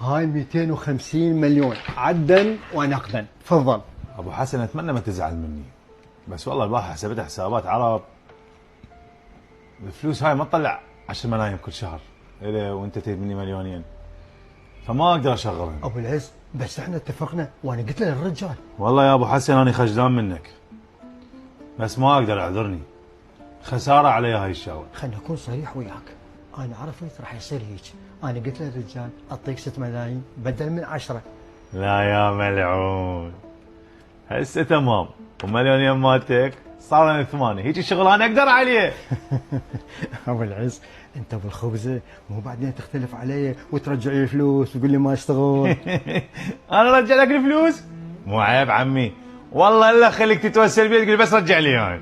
هاي 250 مليون عدا ونقدا. تفضل. ابو حسن اتمنى ما تزعل مني، بس والله البارحه حسبتها حسابات عرب. الفلوس هاي ما تطلع 10 ملايين كل شهر، إيه وانت تريد مني مليونين، فما اقدر اشغلهم. ابو العز بس احنا اتفقنا وانا قلت للرجال. والله يا ابو حسن انا خجلان منك، بس ما اقدر، اعذرني، خساره علي هاي الشغله. خلنا اكون صريح وياك، انا عرفت راح يصير هيك. انا قلت للرجال اعطيك 6 ملايين بدل من 10. لا يا ملعون، هسه تمام، ومليونين مالتك صار 8، هيك الشغل انا اقدر عليه. ابو العز انت بالخبزه مو بعدين تختلف علي وترجع لي الفلوس وتقول لي ما اشتغل. انا ارجع لك الفلوس؟ مو عيب عمي، والله الا خليك تتوسل بي تقول بس رجع لي هاي.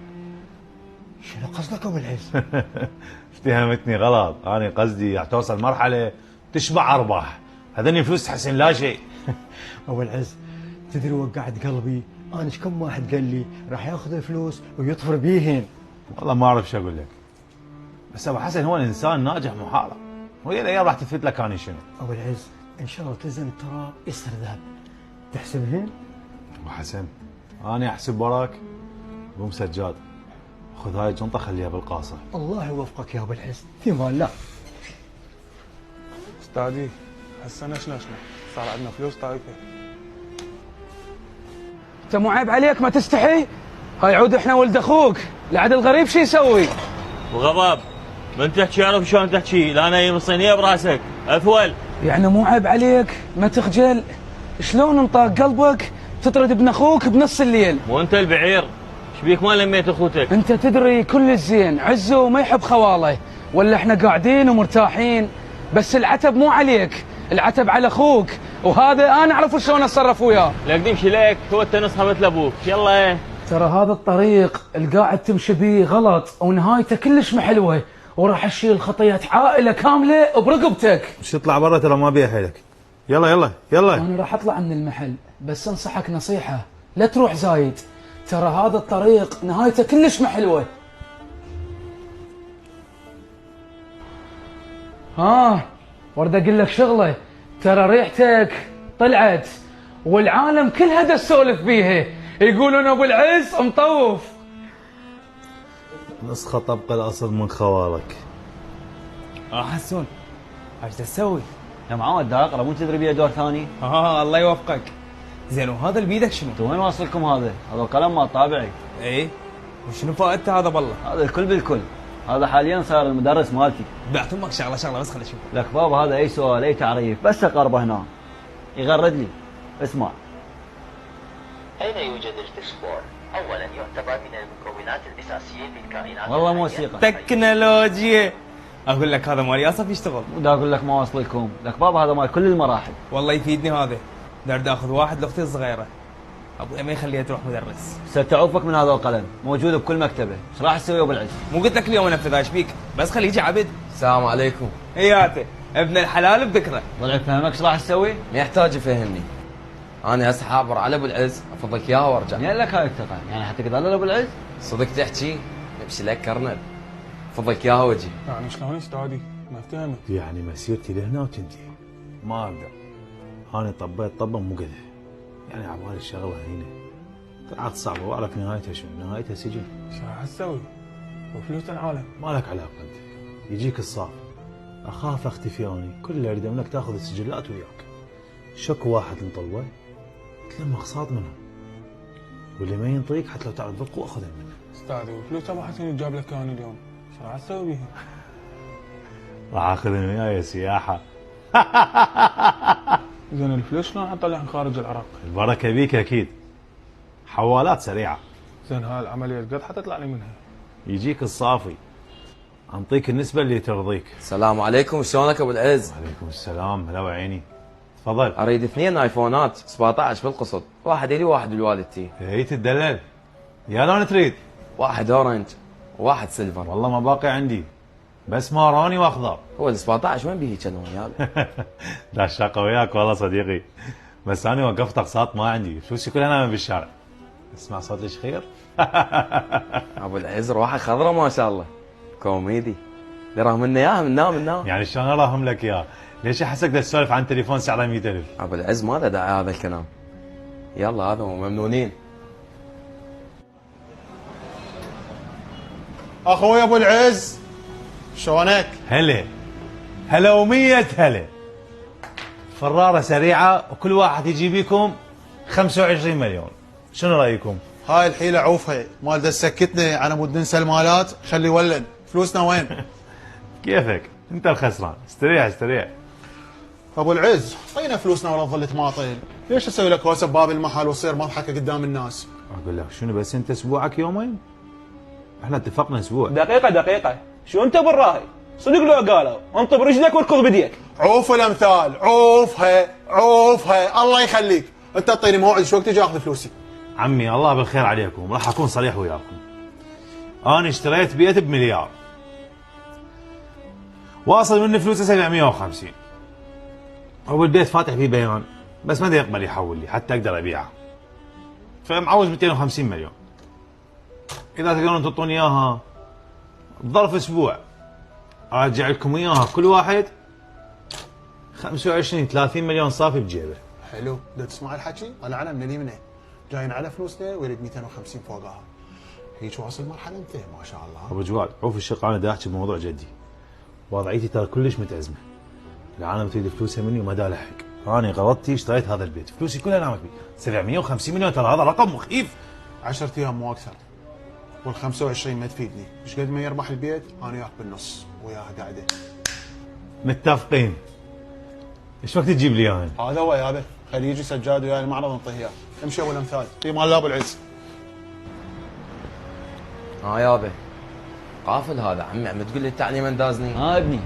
شنو قصدك ابو العز؟ افتهمتني غلط، انا قصدي راح توصل مرحله تشبع ارباح، هذني فلوس تحسن لا شيء. ابو العز تدري وقعت قلبي، انا ايش كم واحد قال لي راح ياخذ الفلوس ويطفر بيهن. والله ما اعرف شو اقول لك، بس ابو حسن هو الانسان ناجح محارب، وهي الايام راح تثبت لك انا شنو. ابو العز ان شاء الله تلزم التراب يصير ذهب، تحسبهن؟ ابو حسن انا احسب وراك، قوم سجاد، خذ هاي الجنطه خليها بالقاصه. الله يوفقك يا ابو العز، في مال الله. استاذي هسه نشنا صار عندنا فلوس طايفه. انت مو عيب عليك ما تستحي؟ هاي عود احنا ولد اخوك، العدل الغريب شو يسوي؟ وغضب من تحكي اعرف شلون تحكي، لا انا من صينيه براسك اثول. يعني مو عيب عليك ما تخجل؟ شلون انطاق قلبك تطرد ابن اخوك بنص الليل؟ مو انت البعير، ايش بيك ما لميت اخوتك؟ انت تدري كل الزين عزه ما يحب خواله، ولا احنا قاعدين ومرتاحين، بس العتب مو عليك، العتب على اخوك، وهذا انا اعرف شلون اتصرف وياه. لك دمشي لك هو انت نصها مثل ابوك، يلا ايه. ترى هذا الطريق القاعد تمشي بيه غلط ونهايته كلش ما حلوه، وراح تشيل خطيه عائله كامله برقبتك. مش تطلع برا ترى ما بيها حيلك. يلا يلا يلا. انا راح اطلع من المحل، بس انصحك نصيحه لا تروح زايد، ترى هذا الطريق نهايته كلش ما حلوه. ورد اقول لك شغله، ترى ريحتك طلعت والعالم كلها تسولف بيها، يقولون ابو العز مطوف. نسخه طبق الاصل من خوالك. حسون ايش تسوي؟ يا معود دا اقرا مو تدري بيه دور ثاني؟ الله يوفقك. زين وهذا اللي بيدك شنو؟ انتوا وين واصلكم هذا؟ هذا القلم مال طابعي. ايه وشنو فائدته هذا بالله؟ هذا الكل بالكل، هذا حاليا صار المدرس مالتي. بعت امك شغله بس خليني اشوف. لك بابا هذا اي سؤال اي تعريف بس اقربه هنا يغرد لي. اسمع. أين يوجد الفسفور؟ أولا يعتبر من المكونات الأساسية في الكائنات. والله موسيقى تكنولوجيا. اقول لك هذا مالي اصلا يشتغل. ودا اقول لك ما واصلكم، لك بابا هذا مال كل المراحل. والله يفيدني هذا. دار اخذ واحد لاختي الصغيره. ابوي ما يخليها تروح مدرس. ستعوفك من هذا القلم، موجود بكل مكتبه، ايش راح تسوي ابو العز؟ مو قلت لك اليوم انفذ ايش بيك؟ بس خليه يجي عبد. السلام عليكم. اياته ابن الحلال بذكره. ضلع فهمك ايش راح تسوي؟ ما يحتاج يفهمني. انا هسه حابر على ابو العز افضلك اياها وارجع. منين لك هاي الثقه؟ يعني حتى تقدر ابو العز؟ صدق تحكي؟ نمشي لك كرنل. افضلك اياها واجي. يعني شلون استاذي؟ ما فهمت. يعني مسيرتي لهنا وتنتهي، ما اقدر. انا طبيت طبه مو قدها، يعني عبالي الشغله هنا طلعت صعبه، واعرف نهايتها شنو، نهايتها سجن. شو راح تسوي؟ وفلوس العالم. ما لك علاقه انت، يجيك الصاف، اخاف اختفي اني، كل اللي اريده منك تاخذ السجلات وياك. شكو واحد نطلبه تلم اقساط منهم، واللي ما ينطيك حتى لو تعرف بالقوه خذها منه. استاذي وفلوس ابو حسن جاب لك اياها اليوم، شو راح تسوي بيها؟ راح اخذهم وياي سياحه. زين الفلوس شلون حنطلعها خارج العراق؟ البركه بيك اكيد، حوالات سريعه. زين هاي العمليه قد حتطلع لي منها؟ يجيك الصافي، انطيك النسبه اللي ترضيك. السلام عليكم، شلونك ابو العز؟ وعليكم السلام، هلا وعيني. تفضل. اريد 2 ايفونات 17 بالقسط، واحد لي واحد لوالدتي. هي تدلل. يا لون تريد؟ واحد اورنج وواحد سيلفر. والله ما باقي عندي، بس ماروني واخضر. هو ال 17 وين بيه كلون يالا؟ لا الشاقه وياك والله صديقي، بس انا وقفت اقساط ما عندي، فلوسي كلها نايمه بالشارع. اسمع صوت الشخير. ابو العز روحه خضره ما شاء الله، كوميدي. دراهم لنا اياها من نام يعني شلون اراهم لك اياه؟ ليش احسك تسولف عن تليفون سعره 100,000؟ ابو العز ما له داعي هذا الكلام. يلا هذا ممنونين. اخوي ابو العز شلونك؟ هلا هلا ومية هلا. فرارة سريعة وكل واحد يجي بيكم 25 مليون، شنو رايكم؟ هاي الحيلة عوفها مال تسكتنا على مود ننسى المالات، خلي يولد فلوسنا وين؟ كيفك؟ انت الخسران، استريح استريح. ابو العز طينا فلوسنا ولا ظلت ماطل، ليش اسوي لك هوسه بباب المحل وتصير مضحكه قدام الناس؟ اقول لك شنو بس انت اسبوعك يومين؟ احنا اتفقنا اسبوع. دقيقة شو انت بالراهي؟ صدق لو قالوا انطب رجلك واركض بديك. عوف الامثال، عوفها الله يخليك، انت تعطيني موعد شو وقت تجي اخذ فلوسي؟ عمي الله بالخير عليكم، راح اكون صريح وياكم. انا اشتريت بيت بمليار، واصل منه فلوسه 750، هو البيت فاتح فيه بيان بس ما يقبل يحول لي حتى اقدر ابيعه، فمعوز 250 مليون. اذا تقدرون تعطوني اياها بظرف اسبوع ارجع لكم اياها كل واحد 25 30 مليون صافي بجيبه. حلو، بدك تسمع الحكي؟ انا من اليمنى جايين على فلوسنا ويريد 250 فوقها. هيك واصل مرحله انت ما شاء الله. ابو جواد عوف الشق، انا دا احكي بموضوع جدي. وضعيتي ترى كلش متازمه. العالم تريد فلوسها مني وما دا لحق. انا غلطتي اشتريت هذا البيت، فلوسي كلها نامت بيه. 750 مليون ترى هذا رقم مخيف. 10 ايام مو اكثر. وال 25 ما تفيدني، ايش قد ما يربح البيت انا وياك بالنص وياها قاعده. متفقين. ايش وقت تجيب لي اياها؟ هذا هو يابا، خليه يجي سجاد وياي المعرض نعطيه اياه. امشي ابو الامثال، في مال ابو العز. يابا قافل هذا عمي، عم تقول لي التعليم اندازني. ابني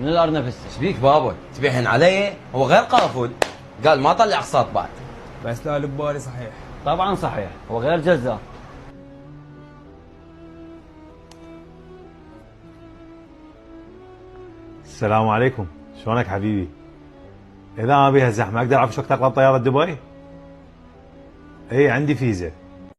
من الارنب ايش بيك بابا؟ تبيحن علي؟ هو غير قافل، قال ما طلع اقساط بعد. بس لا لبالي صحيح. طبعا صحيح، هو غير جزار. السلام عليكم، شلونك حبيبي؟ اذا ما بيها زحمه اقدر اعرف شو وقت اقلب طياره دبي؟ اي عندي فيزا.